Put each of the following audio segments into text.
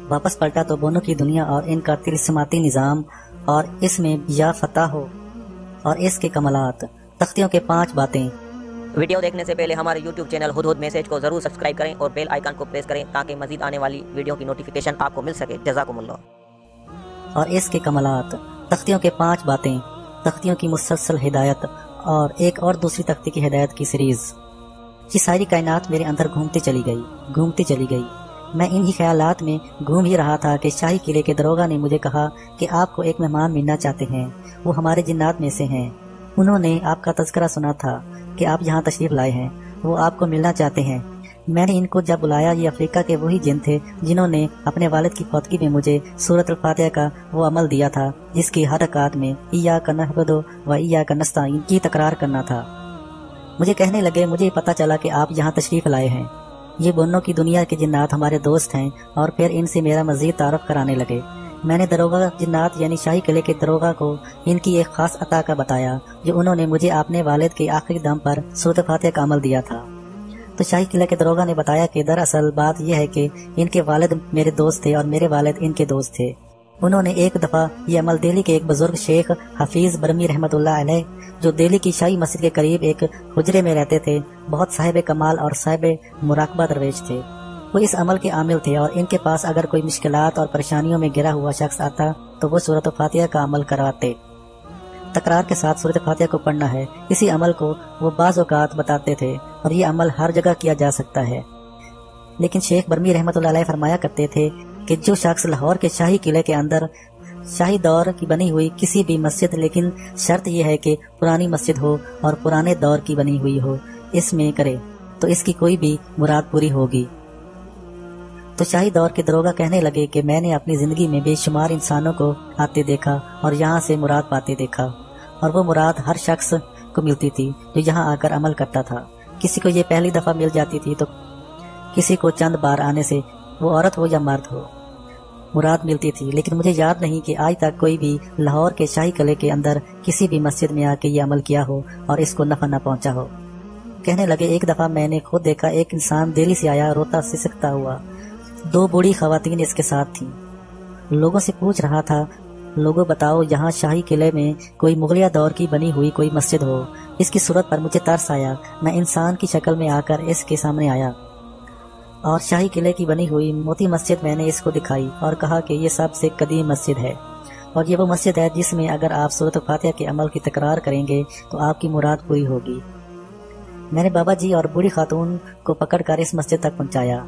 वापस पलटा तो बोनो की दुनिया और इनका तिलिस्माती निज़ाम और इसमें या फतह हो और इसके कमालात, तख्तियों के 5 बातें। वीडियो देखने से पहले हमारे YouTube चैनल हुदहुद मैसेज को जरूर सब्सक्राइब करें और बेल आइकन को प्रेस करें ताकि मजीद आने वाली वीडियो की नोटिफिकेशन आपको मिल सके। जज़ाकुमुल्लाह। और इसके कमालात, तख्तियों के 5 बातें, तख्तियों की मुसलसल हिदायत और एक और दूसरी तख्ती की हिदायत की सीरीज। ये सारी कायनात मेरे अंदर घूमती चली गई। मैं इन्हीं ख्यालात में घूम ही रहा था कि शाही किले के दरोगा ने मुझे कहा कि आपको एक मेहमान मिलना चाहते हैं, वो हमारे जिन्नात में से हैं। उन्होंने आपका तज़किरा सुना था कि आप यहाँ तशरीफ लाए हैं, वो आपको मिलना चाहते हैं। मैंने इनको जब बुलाया, ये अफ्रीका के वही जिन थे जिन्होंने अपने वालिद की फौतगी में मुझे सूरत अल-फातिहा का वो अमल दिया था जिसकी हर रकात में इय्याका नअबुदु व इय्याका नस्तईन की तकरार करना था। मुझे कहने लगे, मुझे पता चला कि आप यहाँ तशरीफ लाए हैं। ये बोनो की दुनिया के जिन्नात हमारे दोस्त हैं और फिर इनसे मेरा मजीद तारुफ कराने लगे। मैंने दरोगा जिन्नात यानी शाही किले के दरोगा को इनकी एक खास अता का बताया जो उन्होंने मुझे अपने वालिद के आखिरी दम पर सूरत फातिहा का अमल दिया था। तो शाही किले के दरोगा ने बताया कि दरअसल बात यह है कि इनके वालिद मेरे दोस्त थे और मेरे वालिद इनके दोस्त थे। उन्होंने एक दफा ये अमल दिल्ली के एक बुजुर्ग शेख हफीज बरमी रहमतुल्लाह अलैह, जो दिल्ली की शाही मस्जिद के करीब एक हुजरे में रहते थे, बहुत साहिब कमाल और साहिब मुराकबा दरवेश थे। वो इस अमल के आमिल थे और इनके पास अगर कोई मुश्किलात और परेशानियों में गिरा हुआ शख्स आता तो वो सूरत फातिहा का अमल करवाते। तकरार के साथ सूरत फातिहा को पढ़ना है, इसी अमल को वो बाज़ औक़ात बताते थे और ये अमल हर जगह किया जा सकता है। लेकिन शेख बरमी रहमतुल्लाह अलैह फरमाया करते थे कि जो शख्स लाहौर के शाही किले के अंदर शाही दौर की बनी हुई किसी भी मस्जिद, लेकिन शर्त यह है कि पुरानी मस्जिद हो और पुराने दौर की बनी हुई हो, इसमें करे तो इसकी कोई भी मुराद पूरी होगी। तो शाही दौर के दरोगा कहने लगे कि मैंने अपनी जिंदगी में बेशुमार इंसानों को आते देखा और यहाँ से मुराद पाते देखा, और वो मुराद हर शख्स को मिलती थी जो यहाँ आकर अमल करता था। किसी को ये पहली दफा मिल जाती थी तो किसी को चंद बार आने से, वो औरत हो या मर्द हो, मुराद मिलती थी। लेकिन मुझे याद नहीं कि आज तक कोई भी लाहौर के शाही किले के अंदर किसी भी मस्जिद में आके ये अमल किया हो और इसको नफा न पहुंचा हो। कहने लगे, एक दफा मैंने खुद देखा, एक इंसान दिल्ली से आया, रोता सिसकता हुआ। 2 बूढ़ी खवातीन इसके साथ थीं। लोगों से पूछ रहा था, लोगों बताओ यहाँ शाही किले में कोई मुगलिया दौर की बनी हुई कोई मस्जिद हो। इसकी सूरत पर मुझे तरस आया। मैं इंसान की शक्ल में आकर इसके सामने आया और शाही किले की बनी हुई मोती मस्जिद मैंने इसको दिखाई और कहा कि ये सबसे कदीम मस्जिद है और ये वो मस्जिद है जिसमें अगर आप सूरत फातिहा के अमल की तकरार करेंगे तो आपकी मुराद पूरी होगी। मैंने बाबा जी और बूढ़ी खातून को पकड़कर इस मस्जिद तक पहुंचाया।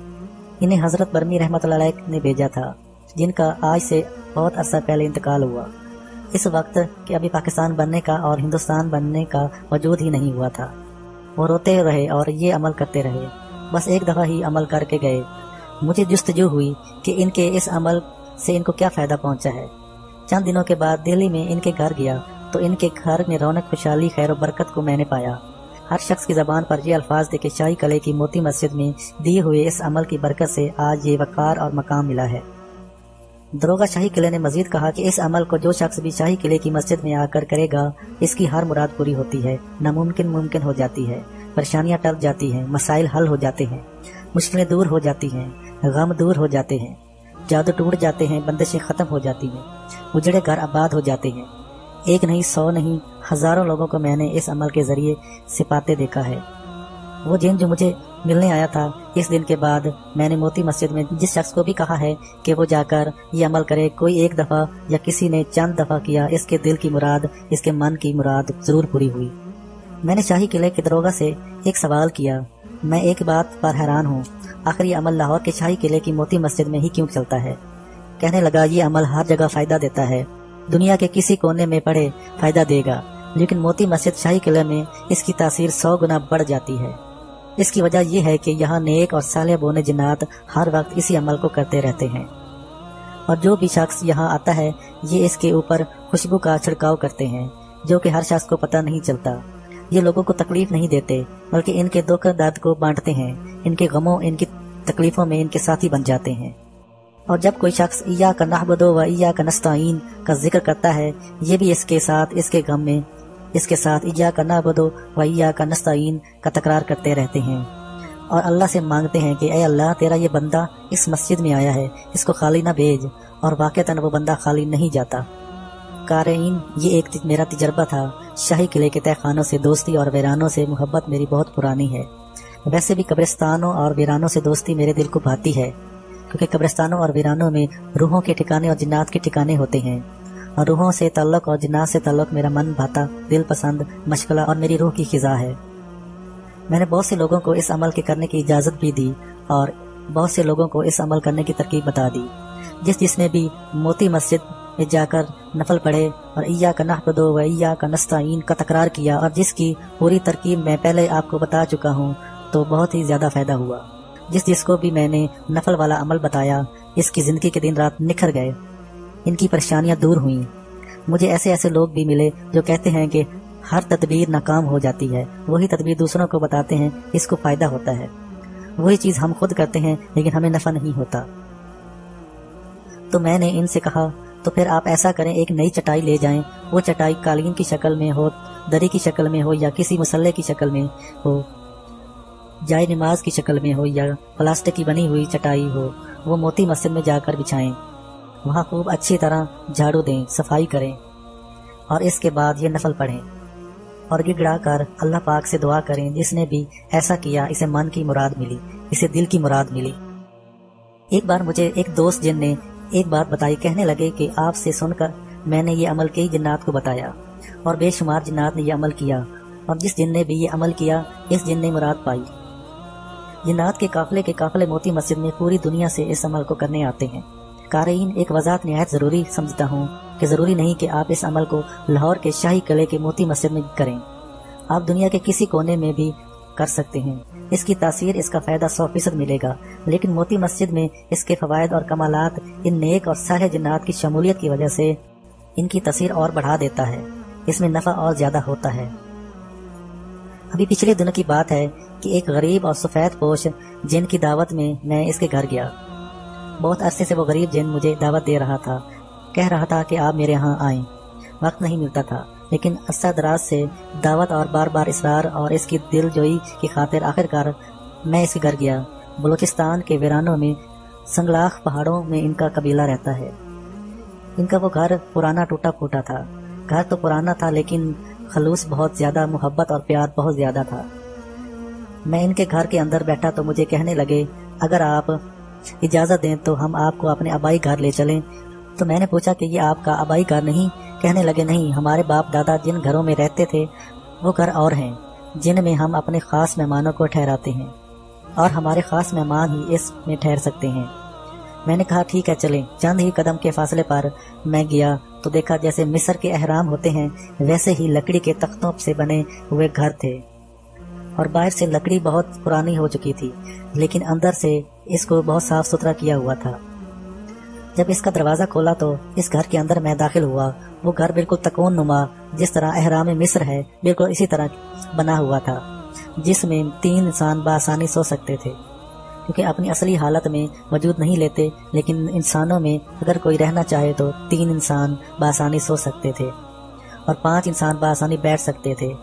इन्हें हजरत बरमी रहमतुल्लाह अलैह ने भेजा था, जिनका आज से बहुत अरसा पहले इंतकाल हुआ। इस वक्त के अभी पाकिस्तान बनने का और हिंदुस्तान बनने का वजूद ही नहीं हुआ था। वो रोते रहे और ये अमल करते रहे, बस एक दफा ही अमल करके गए। मुझे जुस्तजू हुई कि इनके इस अमल से इनको क्या फायदा पहुंचा है। चंद दिनों के बाद दिल्ली में इनके घर गया तो इनके घर में रौनक, खुशहाली, खैर और बरकत को मैंने पाया। हर शख्स की जबान पर ये अल्फाज थे कि शाही किले की मोती मस्जिद में दिए हुए इस अमल की बरकत से आज ये वकार और मकाम मिला है। दरोगा शाही किले ने मजीद कहा कि इस अमल को जो शख्स भी शाही किले की मस्जिद में आकर करेगा, इसकी हर मुराद पूरी होती है, नामुमकिन मुमकिन हो जाती है, परेशानियां टल जाती हैं, मसाइल हल हो जाते हैं, मुश्किलें दूर हो जाती हैं, गम दूर हो जाते हैं, जादू टूट जाते हैं, बंदिशें खत्म हो जाती हैं, उजड़े घर आबाद हो जाते हैं। एक नहीं, 100 नहीं, हजारों लोगों को मैंने इस अमल के जरिए सिपाते देखा है। वो जिन जो मुझे मिलने आया था, इस दिन के बाद मैंने मोती मस्जिद में जिस शख्स को भी कहा है कि वो जाकर ये अमल करे, कोई एक दफा या किसी ने चंद दफा किया, इसके दिल की मुराद, इसके मन की मुराद जरूर पूरी हुई। मैंने शाही किले के दरोगा से एक सवाल किया, मैं एक बात पर हैरान हूँ, आखिर ये अमल लाहौर के शाही किले की मोती मस्जिद में ही क्यों चलता है? कहने लगा, ये अमल हर जगह फायदा देता है, दुनिया के किसी कोने में पड़े फायदा देगा, लेकिन मोती मस्जिद शाही किले में इसकी तासीर 100 गुना बढ़ जाती है। इसकी वजह यह है कि यहाँ नेक और सालेह बोने जिन्नात हर वक्त इसी अमल को करते रहते हैं और जो भी शख्स यहाँ आता है ये इसके ऊपर खुशबू का छिड़काव करते हैं, जो कि हर शख्स को पता नहीं चलता। ये लोगों को तकलीफ नहीं देते, बल्कि इनके दुख दर्द को बांटते हैं, इनके गमों, इनकी तकलीफों में इनके साथी बन जाते हैं। और जब कोई शख्स इय्याका नअबुदु व इय्याका नस्तईन का जिक्र करता है, ये भी इसके साथ इसके गम में इसके साथ इय्याका नअबुदु व इय्याका नस्तईन का तकरार करते रहते हैं। और अल्लाह से मांगते हैं कि ऐ अल्लाह, तेरा ये बंदा इस मस्जिद में आया है, इसको खाली ना भेज। और वाक़तन वो बंदा खाली नहीं जाता। क़ारीन, ये एक मेरा तजर्बा था। शाही किले के तहखानों से दोस्ती और वीरानों से मोहब्बत मेरी बहुत पुरानी है। वैसे भी कब्रिस्तानों और वीरानों से दोस्ती मेरे दिल को भाती है, क्योंकि कब्रिस्तानों और वीरानों में रूहों के ठिकाने और जिन्नात के ठिकाने होते हैं। और रूहों से ताल्लुक और जिन्नात से ताल्लुक मेरा मन भाता, दिल पसंद, मशगला और मेरी रूह की खिजा है। मैंने बहुत से लोगों को इस अमल के करने की इजाज़त भी दी और बहुत से लोगों को इस अमल करने की तरकीब बता दी। जिसने भी मोती मस्जिद में जाकर नफल पढ़े और इय्याका नअबुदु व इय्याका नस्तईन का तकरार किया और जिसकी पूरी तरकीब मैं पहले आपको बता चुका हूँ, तो बहुत ही ज़्यादा फ़ायदा हुआ। जिसको भी मैंने नफल वाला अमल बताया, इसकी ज़िंदगी के दिन रात निखर गए, इनकी परेशानियाँ दूर हुई। मुझे ऐसे ऐसे लोग भी मिले जो कहते हैं कि हर तदबीर नाकाम हो जाती है, वही तदबीर दूसरों को बताते हैं, इसको फ़ायदा होता है। वही चीज़ हम खुद करते हैं लेकिन हमें नफ़ा नहीं होता। तो मैंने इनसे कहा, तो फिर आप ऐसा करें, एक नई चटाई ले जाएं। वो चटाई कालीन की शक्ल में हो, दरी की शक्ल में हो, या किसी मुसल्ले की शक्ल में हो, जाए नमाज की शक्ल में हो, या प्लास्टिक की बनी हुई चटाई हो। वो मोती मस्जिद में जाकर बिछाएं। वहाँ खूब अच्छी तरह झाड़ू दें, सफाई करें और इसके बाद ये नफल पढ़ें और गिड़गिड़ा कर अल्लाह पाक से दुआ करें। जिसने भी ऐसा किया, इसे मन की मुराद मिली, इसे दिल की मुराद मिली। एक बार मुझे एक दोस्त जिन ने एक बात बताई, कहने लगे कि आपसे सुनकर मैंने ये अमल कई जिन्नात को बताया और बेशुमार जिन्नात ने ये अमल किया, और जिस जिन ने भी ये अमल किया, इस जिन ने मुराद पाई। जिन्नात के काफिले मोती मस्जिद में पूरी दुनिया से इस अमल को करने आते हैं। क़ारीन, एक वजाहत निहायत ज़रूरी समझता हूँ कि ज़रूरी नहीं कि आप इस अमल को लाहौर के शाही किले के मोती मस्जिद में करें। आप दुनिया के किसी कोने में भी कर सकते हैं। इसकी तासीर, इसका फ़ायदा 100% मिलेगा। लेकिन मोती मस्जिद में इसके फ़वायद और कमालात इन नेक और साले जिन्नात की शमूलियत की वजह से इनकी तासीर और बढ़ा देता है। इसमें नफ़ा और ज़्यादा होता है। अभी पिछले दिनों की बात है कि एक गरीब और सफ़ेद पोश जिन की दावत में मैं इसके घर गया। बहुत अरसे से वो गरीब जिन मुझे दावत दे रहा था, कह रहा था कि आप मेरे यहाँ आएं। वक्त नहीं मिलता था, लेकिन अरसा दराज से दावत और बार बार इसरार और इसकी दिलजोई की खातिर आखिरकार मैं इसके घर गया। बलूचिस्तान के वीरानों में संगलाख पहाड़ों में इनका कबीला रहता है। इनका वो घर पुराना टूटा फूटा था। घर तो पुराना था लेकिन खलूस बहुत ज्यादा, मोहब्बत और प्यार बहुत ज्यादा था। मैं इनके घर के अंदर बैठा तो मुझे कहने लगे, अगर आप इजाजत दें तो हम आपको अपने आबाई घर ले चलें। तो मैंने पूछा कि ये आपका आबाई घर नहीं? कहने लगे, नहीं, हमारे बाप दादा जिन घरों में रहते थे वो घर और हैं, जिनमें हम अपने खास मेहमानों को ठहराते हैं और हमारे खास मेहमान ही इसमें ठहर सकते हैं। मैंने कहा, ठीक है, चलें। चंद ही कदम के फासले पर मैं गया तो देखा जैसे मिस्र के अहराम होते हैं वैसे ही लकड़ी के तख्तों से बने हुए घर थे और बाहर से लकड़ी बहुत पुरानी हो चुकी थी, लेकिन अंदर से इसको बहुत साफ सुथरा किया हुआ था। जब इसका दरवाजा खोला तो इस घर के अंदर मैं दाखिल हुआ। वो घर बिल्कुल तकोन नुमा, जिस तरह अहराम मिस्र है बिल्कुल इसी तरह बना हुआ था, जिसमें 3 इंसान बासानी सो सकते थे, क्योंकि अपनी असली हालत में वजूद नहीं लेते। लेकिन इंसानों में अगर कोई रहना चाहे तो 3 इंसान बासानी सो सकते थे और 5 इंसान बासानी बैठ सकते थे।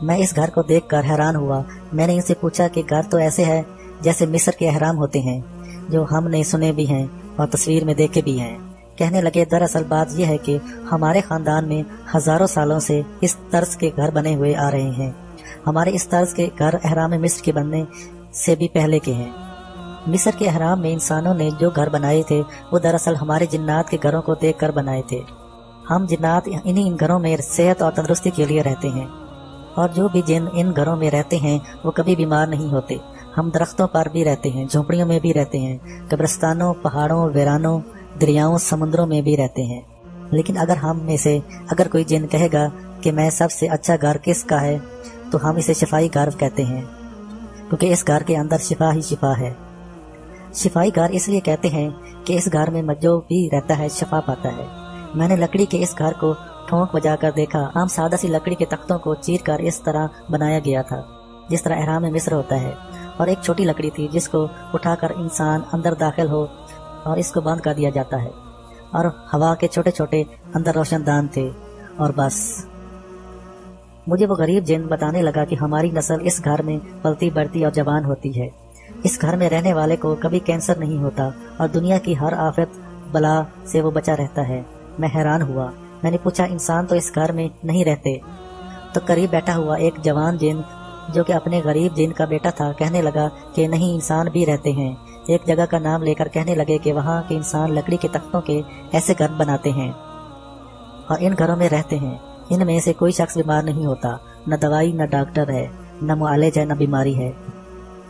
मैं इस घर को देखकर हैरान हुआ। मैंने इनसे पूछा कि घर तो ऐसे है जैसे मिस्र के अहराम होते हैं, जो हमने सुने भी हैं और तस्वीर में देखे भी हैं। कहने लगे, दरअसल बात यह है कि हमारे खानदान में हजारों सालों से इस तर्ज के घर बने हुए आ रहे हैं। हमारे इस तर्ज के घर अहराम मिस्र के बनने से भी पहले के हैं। मिस्र के अहराम में इंसानों ने जो घर बनाए थे वो दरअसल हमारे जिन्नात के घरों को देख कर बनाए थे। हम जिन्नात इन्हीं घरों में सेहत और तंदुरुस्ती के लिए रहते हैं और जो भी जिन इन घरों में रहते हैं वो कभी बीमार नहीं होते। हम दरख्तों पर भी रहते हैं, झोंपड़ियों में भी रहते हैं, कब्रिस्तानों, पहाड़ों, वीरानों, दरियाओं, समुद्रों में भी रहते हैं। लेकिन अगर हम में से अगर कोई जिन कहेगा कि मैं सबसे अच्छा घर किसका है, तो हम इसे शिफाई घर कहते हैं, क्योंकि इस घर के अंदर शिफा ही शिफा है। शिफाई घर इसलिए कहते हैं कि इस घर में जो भी रहता है शिफा पाता है। मैंने लकड़ी के इस घर को ठोंक बजाकर देखा। आम सादा सी लकड़ी के तख्तों को चीर कर इस तरह बनाया गया था जिस तरह अहराम में मिस्र होता है, और एक छोटी लकड़ी थी जिसको उठाकर इंसान अंदर दाखिल हो और इसको बंद कर दिया जाता है, और हवा के छोटे छोटे अंदर रोशनदान थे, और बस। मुझे वो गरीब जिन बताने लगा कि हमारी नस्ल इस घर में पलती बढ़ती और जवान होती है। इस घर में रहने वाले को कभी कैंसर नहीं होता और दुनिया की हर आफत बला से वो बचा रहता है। मैं हैरान हुआ। मैंने पूछा, इंसान तो इस घर में नहीं रहते? तो करीब बैठा हुआ एक जवान जिन, जो कि अपने गरीब जिन का बेटा था, कहने लगा कि नहीं, इंसान भी रहते हैं। एक जगह का नाम लेकर कहने लगे कि वहाँ के इंसान लकड़ी के तख्तों के ऐसे घर बनाते हैं और इन घरों में रहते हैं। इनमें से कोई शख्स बीमार नहीं होता, न दवाई न डॉक्टर है, न मुआलिज है, न बीमारी है।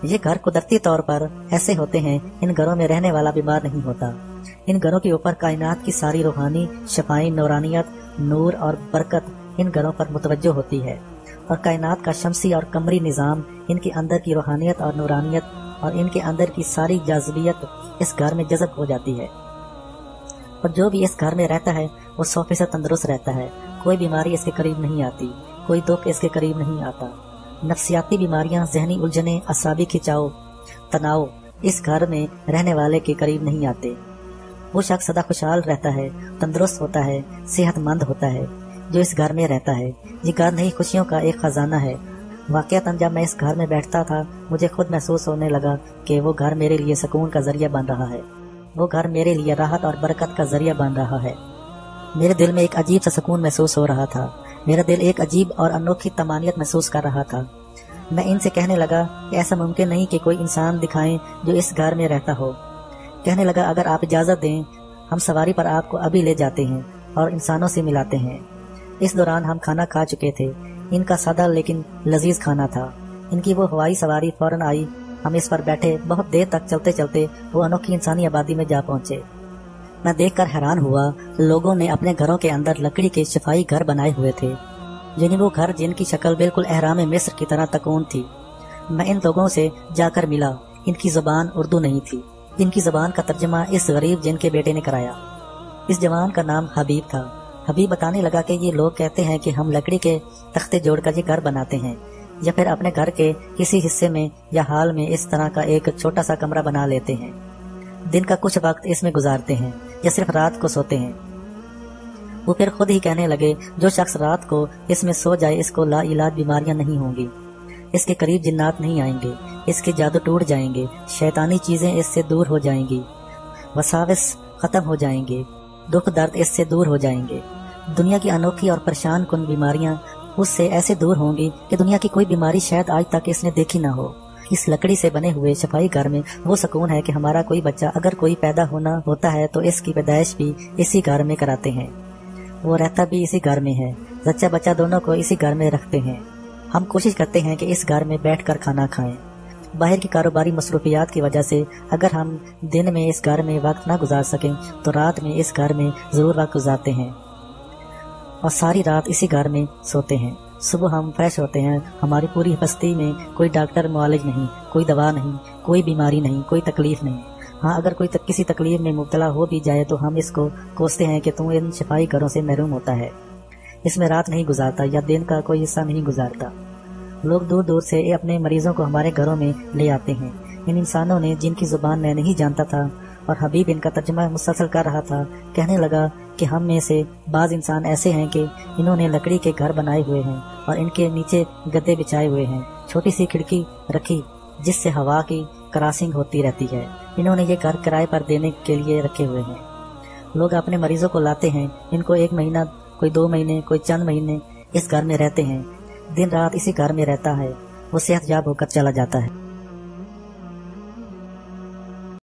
ये घर कुदरती तौर पर ऐसे होते हैं, इन घरों में रहने वाला बीमार नहीं होता। इन घरों के ऊपर कायनात की सारी रूहानी शफाई, नूरानियत, नूर और बरकत इन घरों पर मुतवज्जो होती है और कायनात का शमसी और कमरी निज़ाम, इनके अंदर की रूहानियत और नूरानियत और इनके अंदर की सारी जाज़बियत इस घर में जज़ब हो जाती है। और जो भी इस घर में रहता है वो 100% तंदुरुस्त रहता है। कोई बीमारी इसके करीब नहीं आती, कोई दुख इसके करीब नहीं आता। नफ्सियाती बीमारियां, जहनी उलझने, असाबी खिंचाव, तनाव इस घर में रहने वाले के करीब नहीं आते। वो शख्स सदा खुशहाल रहता है, तंदुरुस्त होता है, सेहतमंद होता है जो इस घर में रहता है। ये घर नई खुशियों का एक खजाना है। वाकयातन जब मैं इस घर में बैठता था, मुझे खुद महसूस होने लगा कि वो घर मेरे लिए सुकून का जरिया बन रहा है। वो घर मेरे लिए राहत और बरकत का जरिया बन रहा है। मेरे दिल में एक अजीब सा सुकून महसूस हो रहा था। मेरा दिल एक अजीब और अनोखी तमानियत महसूस कर रहा था। मैं इनसे कहने लगा कि ऐसा मुमकिन नहीं कि कोई इंसान दिखाएं जो इस घर में रहता हो। कहने लगा, अगर आप इजाज़त दें, हम सवारी पर आपको अभी ले जाते हैं और इंसानों से मिलाते हैं। इस दौरान हम खाना खा चुके थे। इनका सादा लेकिन लजीज खाना था। इनकी वो हवाई सवारी फौरन आई। हम इस पर बैठे। बहुत देर तक चलते चलते वो अनोखी इंसानी आबादी में जा पहुंचे। मैं देखकर हैरान हुआ। लोगों ने अपने घरों के अंदर लकड़ी के शफाई घर बनाए हुए थे, यानी वो घर जिनकी शक्ल बिल्कुल एहराम मिस्र की तरह तकून थी। मैं इन लोगों से जाकर मिला। इनकी जुबान उर्दू नहीं थी। इनकी जुबान का तर्जमा इस गरीब जिन के बेटे ने कराया। इस जवान का नाम हबीब था। हबीब बताने लगा कि ये लोग कहते हैं कि हम लकड़ी के तख्ते जोड़कर ये घर बनाते हैं या फिर अपने घर के किसी हिस्से में या हाल में इस तरह का एक छोटा सा कमरा बना लेते हैं। दिन का कुछ वक्त इसमें गुजारते हैं या सिर्फ रात को सोते हैं। वो फिर खुद ही कहने लगे, जो शख्स रात को इसमें सो जाए इसको ला इलाज बीमारियां नहीं होंगी, इसके करीब जिन्नात नहीं आएंगे, इसके जादू टूट जाएंगे, शैतानी चीजें इससे दूर हो जाएंगी, वसाविस खत्म हो जाएंगे, दुख दर्द इससे दूर हो जाएंगे। दुनिया की अनोखी और परेशान कुन बीमारियां उससे ऐसे दूर होंगी कि दुनिया की कोई बीमारी शायद आज तक इसने देखी ना हो। इस लकड़ी से बने हुए सफाई घर में वो सुकून है कि हमारा कोई बच्चा अगर कोई पैदा होना होता है तो इसकी पैदाइश भी इसी घर में कराते हैं। वो रहता भी इसी घर में है। जच्चा बच्चा दोनों को इसी घर में रखते हैं। हम कोशिश करते हैं कि इस घर में बैठकर खाना खाएं। बाहर की कारोबारी मसरूफियात की वजह से अगर हम दिन में इस घर में वक्त ना गुजार सकें तो रात में इस घर में जरूर वक्त गुजारते हैं और सारी रात इसी घर में सोते हैं। सुबह हम फ्रेश होते हैं। हमारी पूरी बस्ती में कोई डॉक्टर मुआलिज नहीं, कोई दवा नहीं, कोई बीमारी नहीं, कोई तकलीफ नहीं। हाँ, अगर कोई किसी तकलीफ में मुब्तला हो भी जाए तो हम इसको कोसते हैं कि तू इन शफाई घरों से महरूम होता है, इसमें रात नहीं गुजारता या दिन का कोई हिस्सा नहीं गुजारता। लोग दूर दूर से अपने मरीजों को हमारे घरों में ले आते हैं। इन इंसानों ने जिनकी जुबान मैं नहीं जानता था और हबीब इनका तर्जुमा मुसलसल कर रहा था, कहने लगा कि हम में से बाज इंसान ऐसे हैं कि इन्होंने लकड़ी के घर बनाए हुए हैं और इनके नीचे गद्दे बिछाए हुए हैं, छोटी सी खिड़की रखी जिससे हवा की क्रॉसिंग होती रहती है। इन्होंने ये घर किराए पर देने के लिए रखे हुए हैं। लोग अपने मरीजों को लाते हैं। इनको 1 महीना, कोई 2 महीने, कोई चंद महीने इस घर में रहते हैं। दिन रात इसी घर में रहता है। वो सेहतयाब होकर चला जाता है।